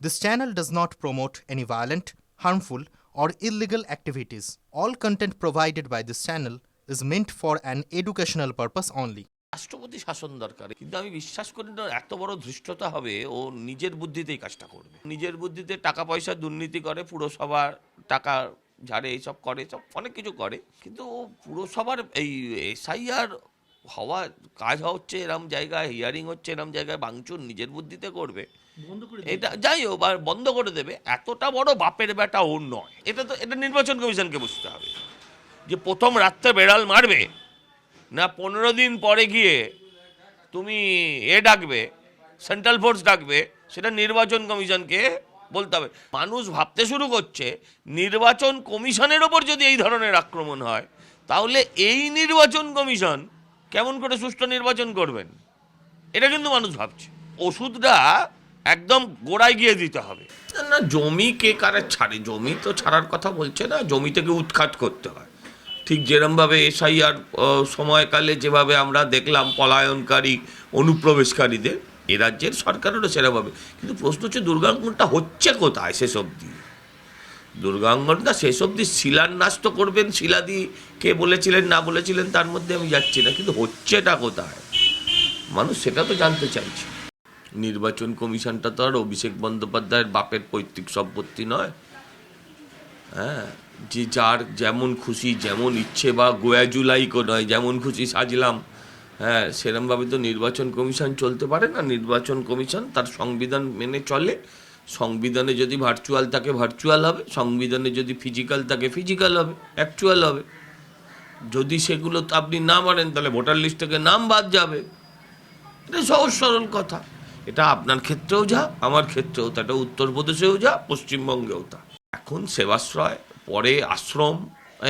This channel does not promote any violent, harmful, or illegal activities. All content provided by this channel is meant for an educational purpose only. রাষ্ট্রপতি শাসন দরকার, কিন্তু আমি বিশ্বাস করি না এত বড় ধৃষ্টতা হবে ও নিজের বুদ্ধিতেই কাজটা করবে। নিজের বুদ্ধিতে টাকা পয়সা দুর্নীতি করে, পুরসভার টাকা ঝাড়ে, এইসব করে, সব অনেক কিছু করে, কিন্তু ও পুরসভার এই এসআইআর হওয়া কাজ হচ্ছে এরম জায়গায়, হিয়ারিং হচ্ছে এরম জায়গায়, ভাঙচুর নিজের বুদ্ধিতে করবে, এটা যাই হোক বা বন্ধ করে দেবে, এতটা বড় বাপের বেটা ওর নয়। এটা নির্বাচন কমিশনকে বুঝতে হবে যে প্রথম রাত্রে বেড়াল মারবে না 15 দিন পরে গিয়ে তুমি ডাকবে, সেন্ট্রাল ফোর্স ডাকবে, সেটা নির্বাচন কমিশনকে বলতে হবে। মানুষ ভাবতে শুরু করছে নির্বাচন কমিশনের ওপর যদি এই ধরনের আক্রমণ হয়, তাহলে এই নির্বাচন কমিশন কেমন করে সুষ্ঠু নির্বাচন করবেন, এটা কিন্তু মানুষ ভাবছে। ওষুধটা একদম গোড়ায় গিয়ে দিতে হবে। না, জমি কে কারে ছাড়ে, জমি তো ছাড়ার কথা বলছে না, জমি থেকে উৎখাত করতে হয়। ঠিক যেরমভাবে এসআইআর সময়কালে যেভাবে আমরা দেখলাম পলায়নকারী অনুপ্রবেশকারীদের, এ রাজ্যের সরকারেরও সেরকমভাবে। কিন্তু প্রশ্ন হচ্ছে দুর্গাঙ্গনটা হচ্ছে কোথায় শেষ অবধি? দুর্গাঙ্গনটা শেষ অবধি শিলান্যাস তো করবেন, শিলাদি কে বলেছিলেন না বলেছিলেন তার মধ্যে আমি যাচ্ছি না, কিন্তু হচ্ছেটা কোথায় মানুষ সেটা তো জানতে চাইছে। নির্বাচন কমিশনটা তো আর অভিষেক বন্দ্যোপাধ্যায়ের বাপের পৈতৃক সম্পত্তি নয়। হ্যাঁ, যে যার যেমন খুশি যেমন ইচ্ছে, বা গোয়া জুলাইকও নয়, যেমন খুশি সাজলাম, হ্যাঁ সেরমভাবে তো নির্বাচন কমিশন চলতে পারে না। নির্বাচন কমিশন তার সংবিধান মেনে চলে। সংবিধানে যদি ভার্চুয়াল থাকে ভার্চুয়াল হবে, সংবিধানে যদি ফিজিক্যাল থাকে ফিজিক্যাল হবে, অ্যাকচুয়াল হবে। যদি সেগুলো আপনি না মানেন তাহলে ভোটার লিস্ট থেকে নাম বাদ যাবে। এটা সহজ সরল কথা। এটা আপনার ক্ষেত্রেও যা, আমার ক্ষেত্রেও তা, এটা উত্তরপ্রদেশেও যা, পশ্চিমবঙ্গেও তা। এখন সেবাশ্রয়, পরে আশ্রম,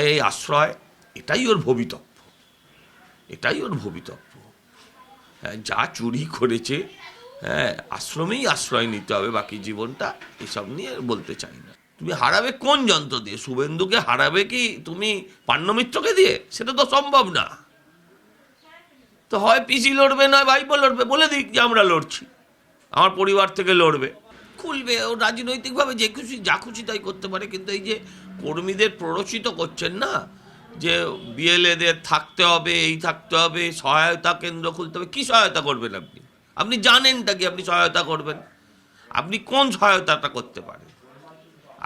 এই আশ্রয়, এটাই ওর ভবিতব্য, এটাই ওর ভবিতব্য। হ্যাঁ, যা চুরি করেছে, হ্যাঁ আশ্রমেই আশ্রয় নিতে হবে বাকি জীবনটা, এসব নিয়ে বলতে চাই না। তুমি হারাবে কোন যন্ত্র দিয়ে? শুভেন্দুকে হারাবে কি তুমি পান্নমিত্রকে দিয়ে? সেটা তো সম্ভব না। তো হয় পিসি লড়বে, নয় ভাইপো লড়বে, বলে দিক যে আমরা লড়ছি, আমার পরিবার থেকে লড়বে, খুলবে। ও রাজনৈতিকভাবে যে খুশি যা খুশি তাই করতে পারে। কিন্তু এই যে কর্মীদের প্ররোচিত করছেন না, যে বিএলএদের থাকতে হবে, এই থাকতে হবে, সহায়তা কেন্দ্র খুলতে হবে, কী সহায়তা করবেন আপনি? আপনি জানেনটা কি আপনি সহায়তা করবেন? আপনি কোন সহায়তাটা করতে পারেন?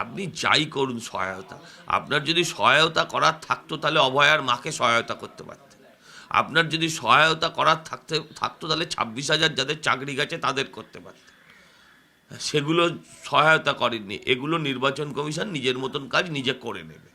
আপনি যাই করুন সহায়তা, আপনার যদি সহায়তা করার থাকতো তাহলে অভয়ার মাকে সহায়তা করতে পারতেন। আপনার যদি সহায়তা করার থাকতো তাহলে 26,000 যাদের চাকরি গেছে তাদের করতে পারতেন। সেগুলো সহায়তা করেননি। এগুলো নির্বাচন কমিশন নিজের মতন কাজ নিজে করে নেবে।